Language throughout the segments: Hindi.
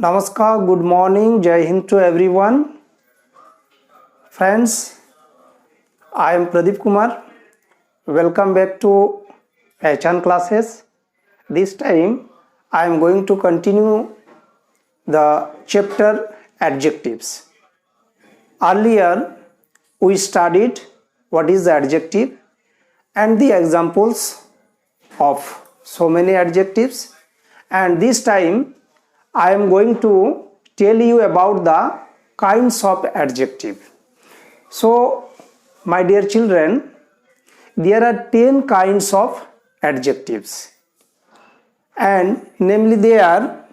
Namaskar, good morning, Jai Hind to everyone. Friends, I am Pradeep Kumar. Welcome back to Pehchan classes. This time I am going to continue the chapter adjectives. Earlier we studied what is the adjective and the examples of so many adjectives, and this time I am going to tell you about the kinds of adjective. So, my dear children, there are 10 kinds of adjectives, and namely they are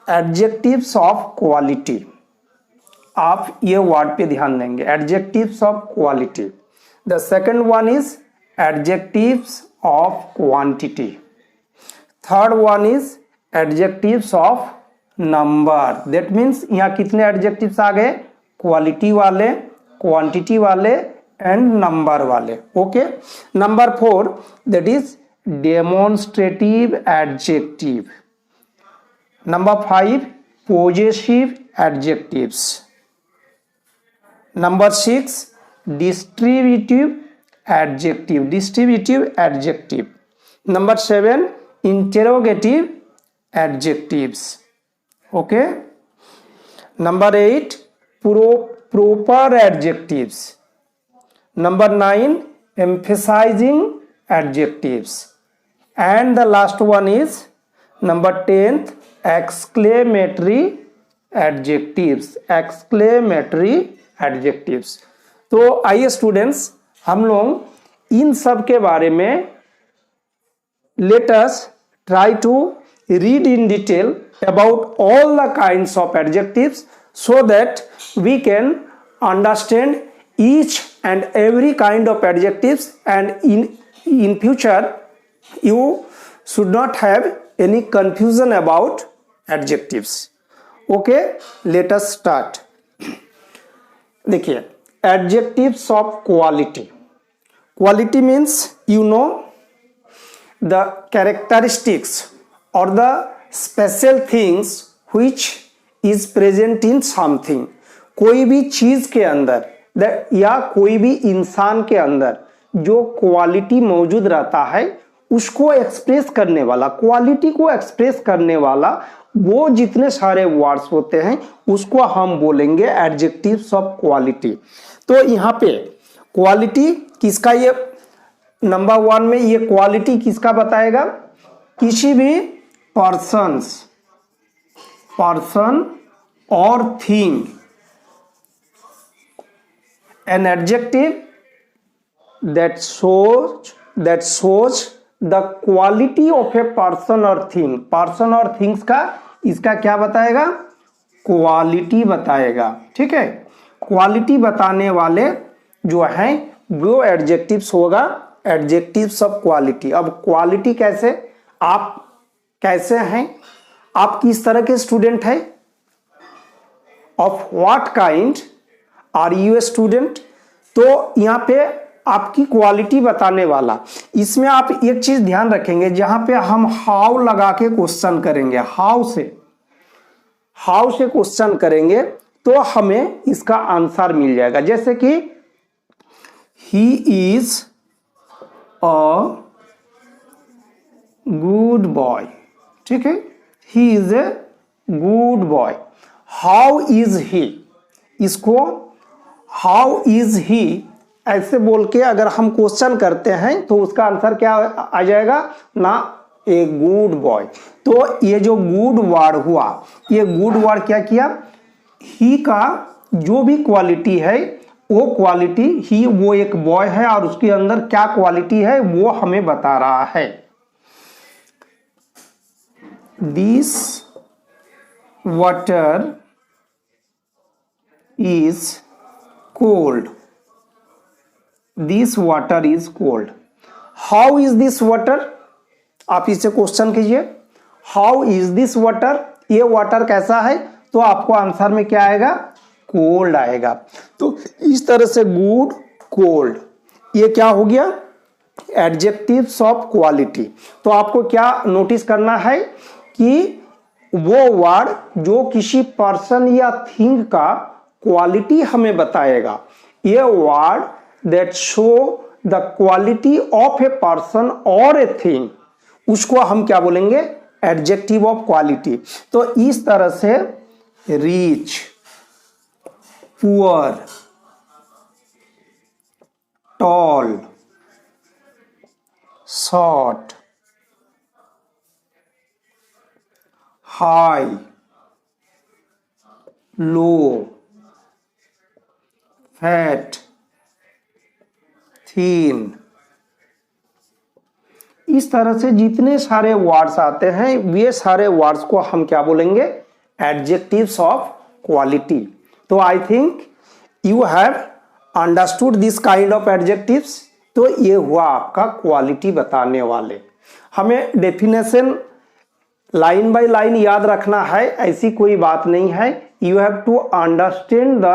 adjectives of quality. आप ये वर्ड पे ध्यान देंगे, adjectives of quality. The second one is adjectives of quantity. Third one is adjectives of number. That means यहाँ कितने एडजेक्टिव्स आ गए? क्वालिटी वाले, क्वांटिटी वाले एंड नंबर वाले. Okay. Number 4 that is demonstrative adjective. Number 5 possessive adjectives. Number 6 distributive adjective, distributive adjective. Number 7 interrogative adjectives. Okay. Number 8 proper adjectives. Number 9 emphasizing adjectives, and the last one is number 10 exclamatory adjectives. exclamatory adjectives. तो आइए स्टूडेंट्स हम लोग इन सब के बारे में let us try to read in detail about all the kinds of adjectives so that we can understand each and every kind of adjectives, and in future you should not have any confusion about adjectives. Okay, let us start. देखिए, adjectives of quality. Quality means the characteristics or the special things which is present in something. कोई भी चीज के अंदर या कोई भी इंसान के अंदर जो क्वालिटी मौजूद रहता है उसको एक्सप्रेस करने वाला, क्वालिटी को एक्सप्रेस करने वाला वो जितने सारे वर्ड्स होते हैं उसको हम बोलेंगे एडजेक्टिव्स ऑफ क्वालिटी. तो यहाँ पे क्वालिटी किसका, ये नंबर 1 में ये क्वालिटी किसका बताएगा? किसी भी पर्सन और thing. An adjective that shows the quality of a person or thing. Person और थिंग्स का इसका क्या बताएगा? क्वालिटी बताएगा. ठीक है. क्वालिटी बताने वाले जो हैं वो एडजेक्टिव्स होगा, एडजेक्टिव्स ऑफ क्वालिटी. अब क्वालिटी कैसे, आप कैसे हैं, आप किस तरह के स्टूडेंट हैं, of what kind are you a student. तो यहाँ पे आपकी क्वालिटी बताने वाला, इसमें आप एक चीज ध्यान रखेंगे, जहां पे हम हाउ लगा के क्वेश्चन करेंगे, हाउ से क्वेश्चन करेंगे तो हमें इसका आंसर मिल जाएगा. जैसे कि he is a good boy. ठीक है, he is a good boy. How is he, इसको हाउ इज ही ऐसे बोल के अगर हम क्वेश्चन करते हैं तो उसका आंसर क्या आ जाएगा ना, ए गुड बॉय. तो ये जो गुड वर्ड हुआ, ये गुड वर्ड क्या किया, ही का जो भी क्वालिटी है वो क्वालिटी, ही वो एक बॉय है और उसके अंदर क्या क्वालिटी है वो हमें बता रहा है. This water is cold. This water is cold. How is this water, आप इससे क्वेश्चन कीजिए, हाउ इज दिस वाटर, ये वाटर कैसा है, तो आपको आंसर में क्या आएगा, कोल्ड आएगा. तो इस तरह से गुड, कोल्ड, ये क्या हो गया, एडजेक्टिव्स ऑफ क्वालिटी. तो आपको क्या नोटिस करना है कि वो वर्ड जो किसी पर्सन या थिंग का क्वालिटी हमें बताएगा। ये word that show the quality of a person और ए थिंग, उसको हम क्या बोलेंगे? Adjective of quality. तो इस तरह से rich, poor, tall, short, high, low, fat, thin, इस तरह से जितने सारे वर्ड्स आते हैं वे सारे वर्ड्स को हम क्या बोलेंगे? Adjectives of quality. तो I think you have understood this kind of adjectives. तो ये हुआ आपका क्वालिटी बताने वाले। हमें डेफिनेशन लाइन बाय लाइन याद रखना है, ऐसी कोई बात नहीं है। You have to understand the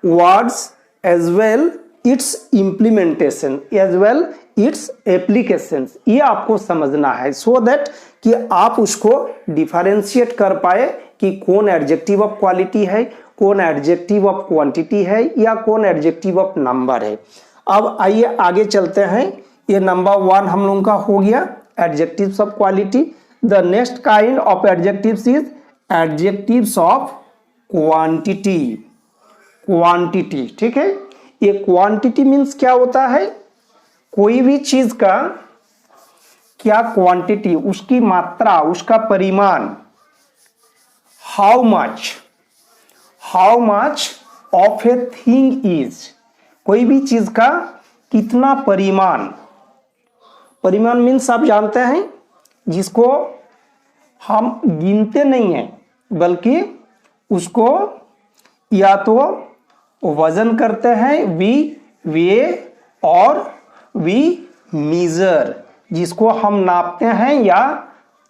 words as well its implementation as well its applications, ये आपको समझना है सो दैट कि आप उसको डिफरेंशिएट कर पाए कि कौन एडजेक्टिव ऑफ क्वालिटी है, कौन एडजेक्टिव ऑफ क्वांटिटी है, या कौन एडजेक्टिव ऑफ नंबर है। अब आइए आगे चलते हैं। ये नंबर 1 हम लोगों का हो गया, adjectives of quality. The next kind of adjectives is adjectives of quantity. Quantity, ठीक है। ये क्वांटिटी मीन्स क्या होता है? कोई भी चीज का क्या क्वांटिटी, उसकी मात्रा, उसका परिमाण। How much of a thing is, कोई भी चीज का कितना परिमाण। परिमाण मीन्स आप जानते हैं जिसको हम गिनते नहीं हैं, बल्कि उसको या तो वजन करते हैं, वी वे, और वी मीजर, जिसको हम नापते हैं या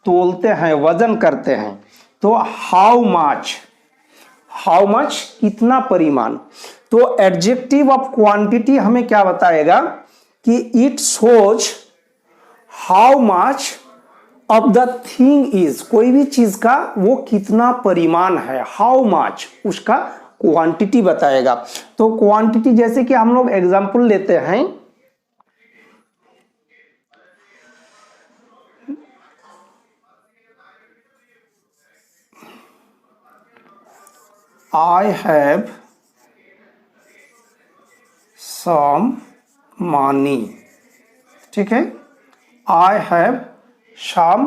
तोलते हैं, वजन करते हैं। तो हाउ मच कितना परिमाण। तो एडजेक्टिव ऑफ क्वांटिटी हमें क्या बताएगा कि it shows how much of the thing is, कोई भी चीज का वो कितना परिमाण है, हाउ मच, उसका क्वांटिटी बताएगा। तो क्वांटिटी जैसे कि हम लोग एग्जांपल लेते हैं, I have some money, ठीक है। I have some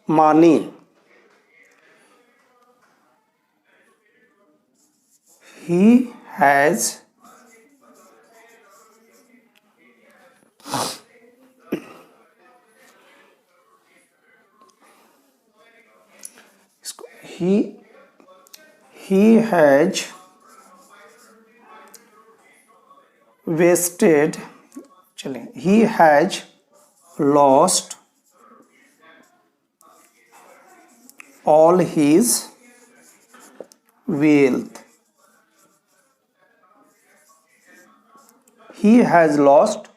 money, he has he has wasted, चलें, he has lost all his wealth, he has lost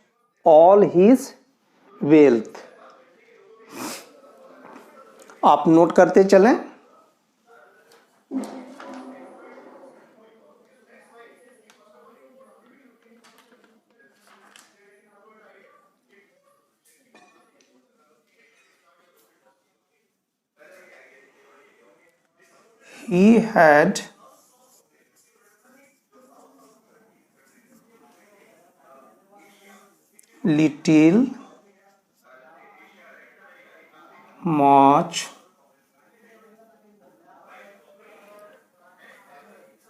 all his wealth। आप नोट करते चलें। He had little, much,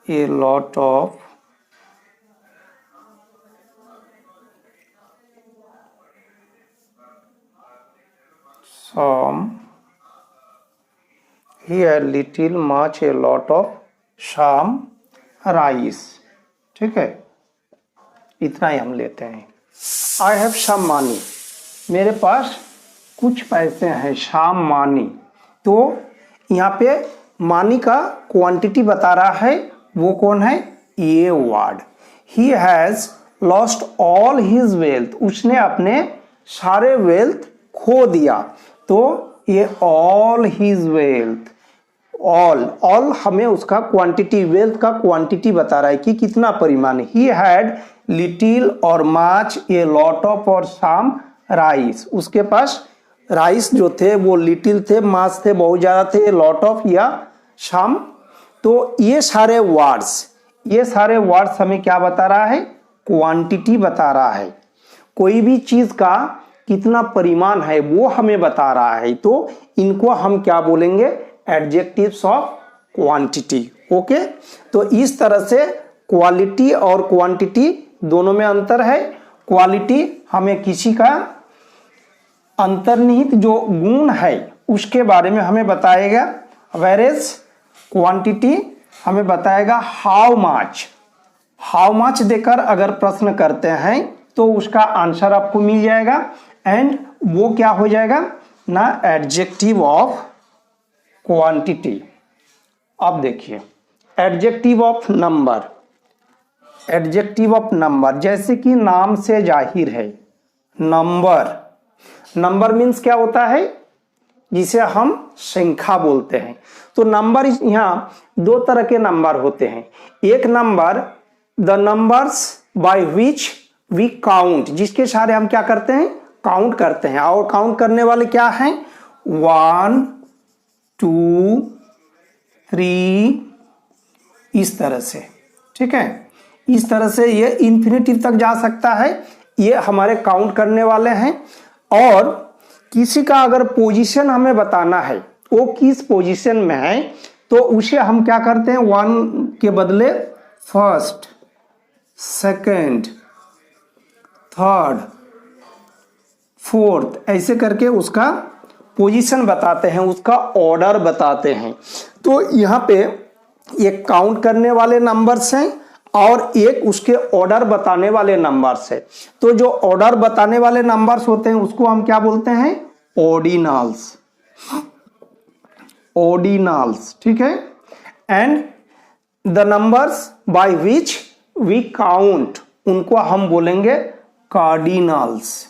a lot of, some, he had little, much, a lot of, some rice, ठीक है। इतना ही हम लेते हैं। I have some money, मेरे पास कुछ पैसे हैं, some money। तो यहाँ पे मानी का क्वांटिटी बता रहा है, वो कौन है? ये word. He has lost all his wealth, उसने अपने सारे वेल्थ खो दिया। तो ये all his wealth, all all हमें उसका क्वांटिटी, वेल्थ का क्वांटिटी बता रहा है कि कितना परिमाण। ही हैड लिटिल और मच, ए लॉट ऑफ और सम राइस, उसके पास राइस जो थे वो लिटिल थे, मच थे बहुत ज्यादा थे, लॉट ऑफ या सम। तो ये सारे वर्ड्स हमें क्या बता रहा है, क्वांटिटी बता रहा है। कोई भी चीज का कितना परिमाण है वो हमें बता रहा है, तो इनको हम क्या बोलेंगे, एडजेक्टिव्स ऑफ क्वांटिटी। ओके, तो इस तरह से क्वालिटी और क्वांटिटी दोनों में अंतर है। क्वालिटी हमें किसी का अंतर्निहित जो गुण है उसके बारे में हमें बताएगा, वेरेज क्वांटिटी हमें बताएगा हाउ मच देकर अगर प्रश्न करते हैं तो उसका आंसर आपको मिल जाएगा, एंड वो क्या हो जाएगा ना, एडजेक्टिव ऑफ क्वांटिटी। अब देखिए एडजेक्टिव ऑफ नंबर, जैसे कि नाम से जाहिर है, नंबर मीन्स क्या होता है, जिसे हम संख्या बोलते हैं। तो नंबर, यहाँ दो तरह के नंबर होते हैं। एक number, the numbers by which we count, जिसके सारे हम क्या करते हैं, काउंट करते हैं। और काउंट करने वाले क्या हैं, 1 2 3, इस तरह से, ठीक है। इस तरह से ये इंफिनिटिव तक जा सकता है, ये हमारे काउंट करने वाले हैं। और किसी का अगर पोजीशन हमें बताना है, वो किस पोजीशन में है, तो उसे हम क्या करते हैं, 1 के बदले फर्स्ट, सेकंड, थर्ड, फोर्थ, ऐसे करके उसका पोजीशन बताते हैं, उसका ऑर्डर बताते हैं। तो यहाँ पे एक काउंट करने वाले नंबर्स हैं और एक उसके ऑर्डर बताने वाले नंबर्स है। तो जो ऑर्डर बताने वाले नंबर्स होते हैं उसको हम क्या बोलते हैं, ऑर्डिनल्स, ठीक है। And the numbers by which we count, उनको हम बोलेंगे कार्डिनल्स,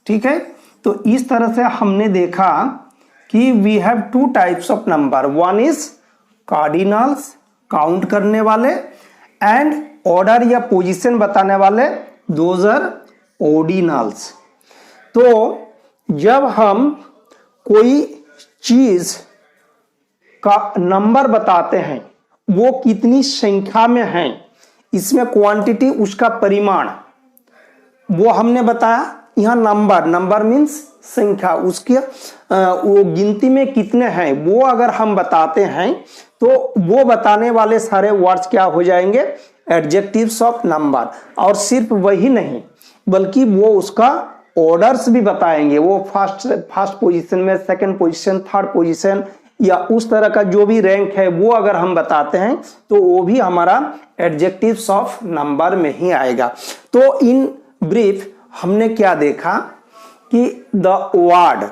ठीक है। तो इस तरह से हमने देखा कि we have 2 types of number, one is cardinals, count करने वाले, एंड ऑर्डर या पोजीशन बताने वाले, दोज आर ऑर्डिनल्स। तो जब हम कोई चीज का नंबर बताते हैं, वो कितनी संख्या में है, इसमें क्वांटिटी उसका परिमाण, वो हमने बताया। यहाँ नंबर मीन्स संख्या, उसके वो गिनती में कितने हैं वो अगर हम बताते हैं, तो वो बताने वाले सारे वर्ड्स क्या हो जाएंगे, एडजेक्टिव्स ऑफ नंबर। और सिर्फ वही नहीं, बल्कि वो उसका ऑर्डर्स भी बताएंगे, वो फर्स्ट पोजीशन में, सेकंड पोजीशन, थर्ड पोजीशन, या उस तरह का जो भी रैंक है वो अगर हम बताते हैं तो वो भी हमारा एडजेक्टिव्स ऑफ नंबर में ही आएगा। तो इन ब्रीफ हमने क्या देखा कि the word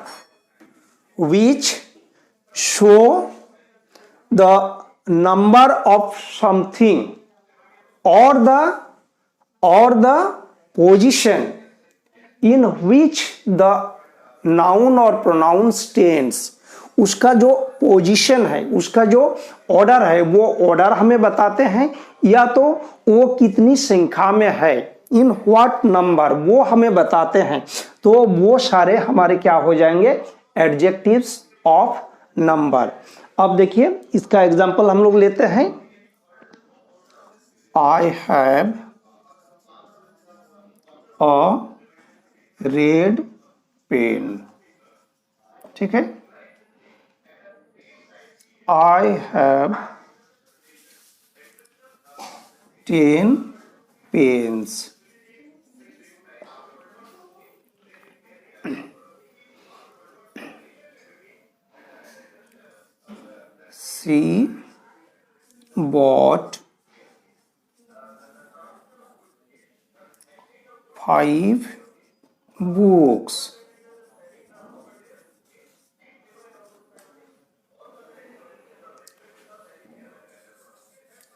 which show the number of something और the position in which the noun और प्रोनाउन स्टैंड्स, उसका जो पोजीशन है, उसका जो ऑर्डर है, वो ऑर्डर हमें बताते हैं, या तो वो कितनी संख्या में है, इन व्हाट नंबर, वो हमें बताते हैं। तो वो सारे हमारे क्या हो जाएंगे, एडजेक्टिव्स ऑफ नंबर। अब देखिए इसका एग्जांपल हम लोग लेते हैं, I have a red pen, ठीक है। I have 10 pens. She bought 5 books.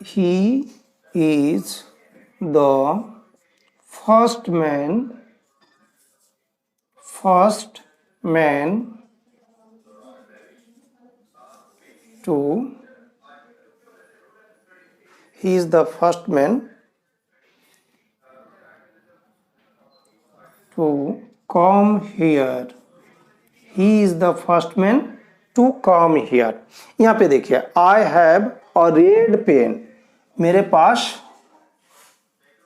He is the first man to, he is the first man to come here, he is the first man to come here। यहाँ पे देखिए I have a red pen, मेरे पास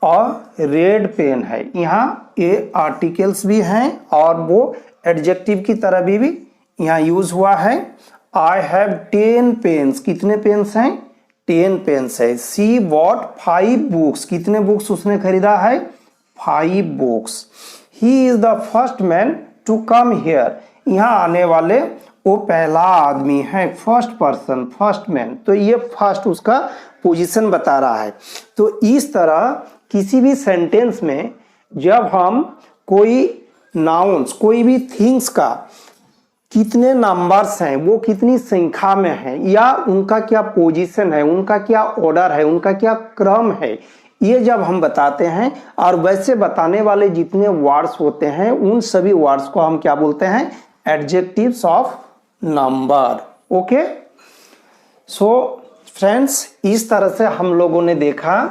और रेड पेन है। यहाँ ये आर्टिकल्स भी हैं और वो एडजेक्टिव की तरह भी यहाँ यूज हुआ है। आई हैव 10 पेन्स, कितने पेन्स हैं? 10 पेन्स है। सी बॉट 5 बुक्स, कितने बुक्स उसने खरीदा है? 5 books. He is the first man to come here, यहाँ आने वाले वो पहला आदमी है, फर्स्ट पर्सन, फर्स्ट मैन। तो ये फर्स्ट उसका पोजीशन बता रहा है। तो इस तरह किसी भी सेंटेंस में जब हम कोई नाउन्स, कोई भी थिंग्स का कितने नंबर्स हैं, वो कितनी संख्या में है, या उनका क्या पोजीशन है, उनका क्या ऑर्डर है, उनका क्या क्रम है, ये जब हम बताते हैं, और वैसे बताने वाले जितने वर्ड्स होते हैं उन सभी वर्ड्स को हम क्या बोलते हैं? Adjectives of number. Okay, so friends, इस तरह से हम लोगों ने देखा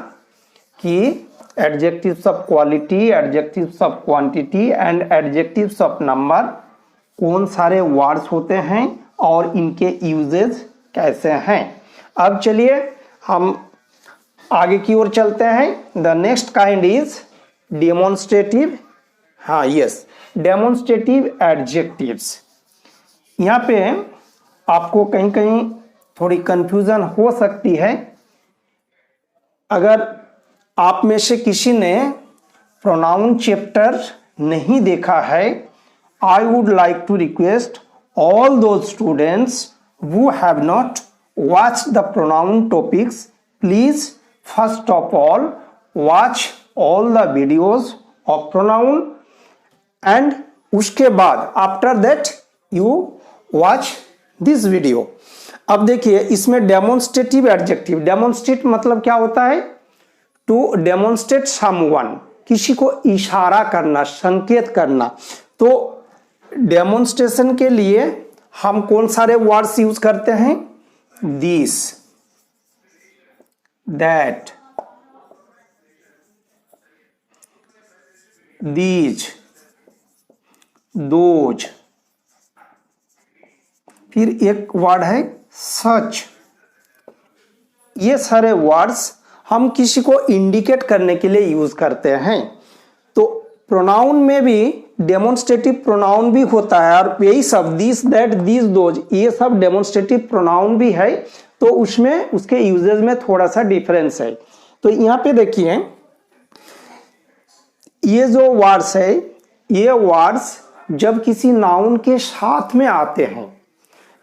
कि adjectives of quality, adjectives of quantity and adjectives of number कौन सारे वर्ड्स होते हैं और इनके यूजेस कैसे हैं। अब चलिए हम आगे की ओर चलते हैं। The next kind is demonstrative, हाँ यस, डेमोन्स्ट्रेटिव एडजेक्टिव्स। यहाँ पे आपको कहीं कहीं थोड़ी कंफ्यूजन हो सकती है। अगर आप में से किसी ने प्रोनाउन चैप्टर नहीं देखा है, I would like to request all those students who have not watched the pronoun topics, please first of all watch all the videos of pronoun and उसके बाद after that you watch this video। अब देखिए इसमें डेमोन्स्ट्रेटिव एडजेक्टिव, डेमोन्स्ट्रेट मतलब क्या होता है? टू डेमोन्स्ट्रेट समवन, किसी को इशारा करना, संकेत करना। तो डेमोन्स्ट्रेशन के लिए हम कौन सारे वर्ड्स यूज करते हैं? दिस, दैट, दीज, दोज, फिर एक वर्ड है सच। ये सारे वर्ड्स हम किसी को इंडिकेट करने के लिए यूज करते हैं। तो प्रोनाउन में भी डेमोन्स्ट्रेटिव प्रोनाउन भी होता है, और यही सब दिस, दैट, दीज, दोज, ये सब डेमोन्स्ट्रेटिव प्रोनाउन भी है। तो उसमें उसके यूजेस में थोड़ा सा डिफरेंस है। तो यहाँ पे देखिए ये जो वर्ड्स है, ये वर्ड्स जब किसी नाउन के साथ में आते हैं,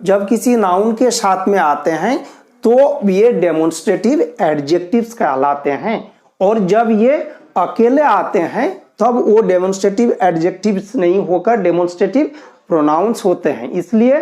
जब किसी नाउन के साथ में आते हैं तो ये डेमोन्स्ट्रेटिव एडजेक्टिव्स कहलाते हैं, और जब ये अकेले आते हैं तब वो डेमोन्स्ट्रेटिव एडजेक्टिव्स नहीं होकर डेमोन्स्ट्रेटिव प्रोनाउंस होते हैं। इसलिए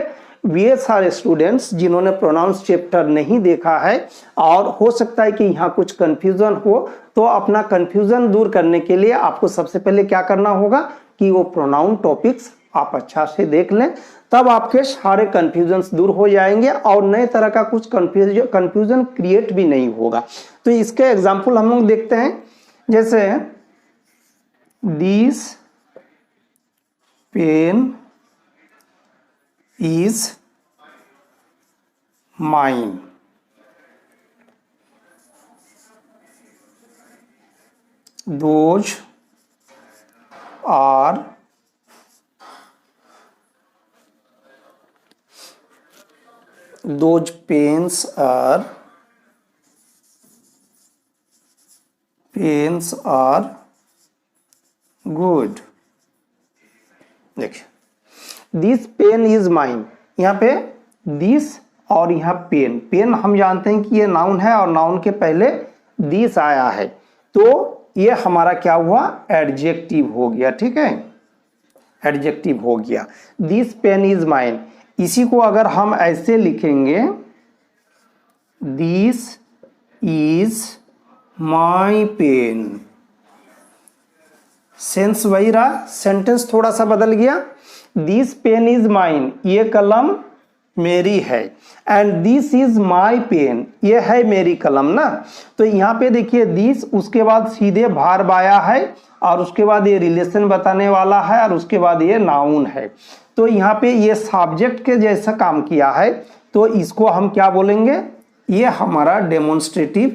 ये सारे स्टूडेंट्स जिन्होंने प्रोनाउंस चैप्टर नहीं देखा है, और हो सकता है कि यहाँ कुछ कंफ्यूजन हो, तो अपना कंफ्यूजन दूर करने के लिए आपको सबसे पहले क्या करना होगा कि वो प्रोनाउन टॉपिक्स आप अच्छा से देख लें, तब आपके सारे कंफ्यूजन्स दूर हो जाएंगे और नए तरह का कुछ कंफ्यूजन क्रिएट भी नहीं होगा। तो इसके एग्जाम्पल हम लोग देखते हैं, जैसे this pen is mine, those are those pens are good। देखिए दिस पेन इज माइन, यहाँ पे दिस और यहाँ पेन, पेन हम जानते हैं कि ये नाउन है और नाउन के पहले दिस आया है, तो ये हमारा क्या हुआ? एडजेक्टिव हो गया। ठीक है, एडजेक्टिव हो गया। दिस पेन इज माइन, इसी को अगर हम ऐसे लिखेंगे, this is my pen, sense वही रहा, सेंटेंस थोड़ा सा बदल गया। दिस पेन इज माइन, ये कलम मेरी है। And this is my pen, ये है मेरी कलम ना। तो यहाँ पे देखिए दिस, उसके बाद सीधे भार्ब आया है और उसके बाद ये रिलेशन बताने वाला है और उसके बाद ये नाउन है। तो यहाँ पे ये सब्जेक्ट के जैसा काम किया है, तो इसको हम क्या बोलेंगे, ये हमारा डेमोन्स्ट्रेटिव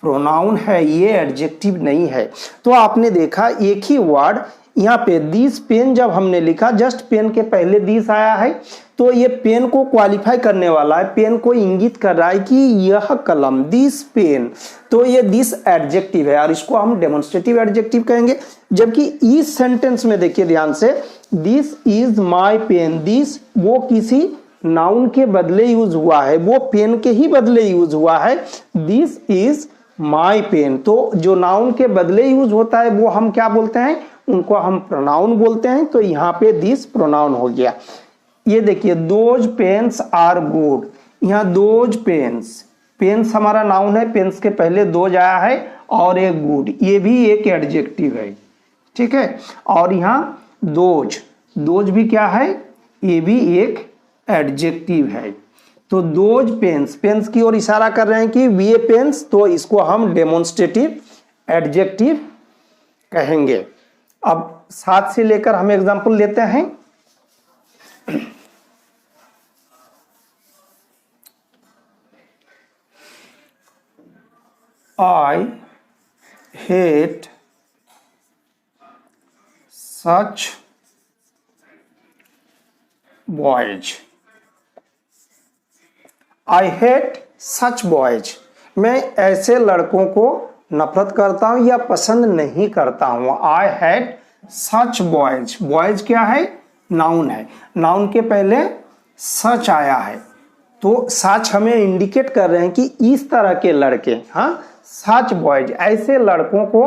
प्रोनाउन है, ये एडजेक्टिव नहीं है। तो आपने देखा एक ही वर्ड यहाँ पे दिस पेन जब हमने लिखा, जस्ट पेन के पहले दिस आया है, तो ये पेन को क्वालिफाई करने वाला है, पेन को इंगित कर रहा है कि यह कलम, दिस पेन। तो ये दिस एडजेक्टिव है और इसको हम डेमोन्स्ट्रेटिव एडजेक्टिव कहेंगे। जबकि इस सेंटेंस में देखिए ध्यान से, this is my pen, this वो किसी नाउन के बदले यूज हुआ है, वो पेन के ही बदले यूज हुआ है। दिस इज माई पेन, तो जो नाउन के बदले यूज होता है वो हम क्या बोलते हैं, उनको हम प्रोनाउन बोलते हैं। तो यहाँ पे दिस प्रोनाउन हो गया। ये देखिए दोज पेन्स आर गुड, यहाँ दोज पेन्स, पेन्स हमारा नाउन है, पेन्स के पहले दोज आया है और एक गुड, ये भी एक एडजेक्टिव है, ठीक है। और यहाँ दोज, दोज भी क्या है, ये भी एक एडजेक्टिव है। तो दोज पेन्स, पेन्स की ओर इशारा कर रहे हैं कि वे पेन्स, तो इसको हम डेमोन्स्ट्रेटिव एडजेक्टिव कहेंगे। अब 7 से लेकर हम एग्जाम्पल लेते हैं। I hate such boys. I hate such boys. मैं ऐसे लड़कों को नफरत करता हूं या पसंद नहीं करता हूं। I hate such boys. boys क्या है, नाउन है, नाउन के पहले सच आया है, तो सच हमें इंडिकेट कर रहे हैं कि इस तरह के लड़के, हाँ, सच बॉयज, ऐसे लड़कों को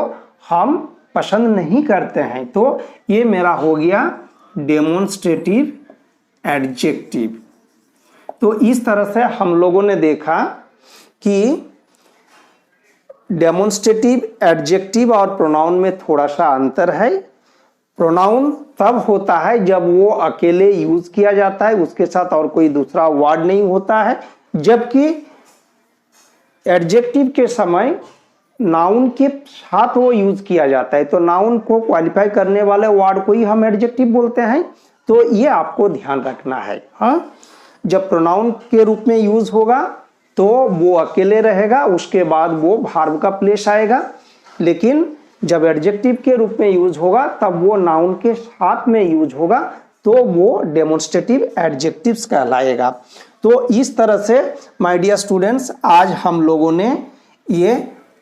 हम पसंद नहीं करते हैं। तो ये मेरा हो गया डेमोन्स्ट्रेटिव एडजेक्टिव। तो इस तरह से हम लोगों ने देखा कि डेमोन्स्ट्रेटिव एडजेक्टिव और प्रोनाउन में थोड़ा सा अंतर है। प्रोनाउन तब होता है जब वो अकेले यूज किया जाता है, उसके साथ और कोई दूसरा वर्ड नहीं होता है, जबकि एडजेक्टिव के समय नाउन के साथ वो यूज किया जाता है। तो नाउन को क्वालिफाई करने वाले वर्ड को ही हम एडजेक्टिव बोलते हैं। तो ये आपको ध्यान रखना है। हाँ, जब प्रोनाउन के रूप में यूज होगा तो वो अकेले रहेगा, उसके बाद वो वर्ब का प्लेस आएगा। लेकिन जब एडजेक्टिव के रूप में यूज होगा तब वो नाउन के साथ में यूज होगा, तो वो डेमोन्स्ट्रेटिव एडजेक्टिव्स कहलाएगा। तो इस तरह से माय डियर स्टूडेंट्स, आज हम लोगों ने ये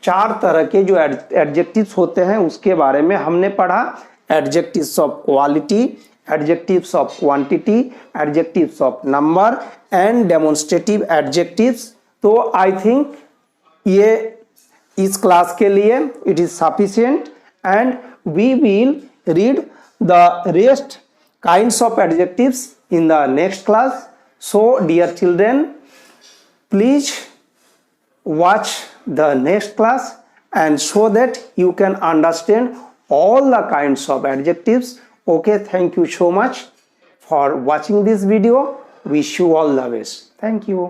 4 तरह के जो एडजेक्टिव्स होते हैं उसके बारे में हमने पढ़ा। Adjectives of quality, adjectives of quantity, adjectives of number and demonstrative adjectives. तो आई थिंक ये इस क्लास के लिए it is sufficient and we will read the rest kinds of adjectives in the next class. So dear children, please watch the next class and so that you can understand all the kinds of adjectives. Okay, thank you so much for watching this video. Wish you all the best. Thank you.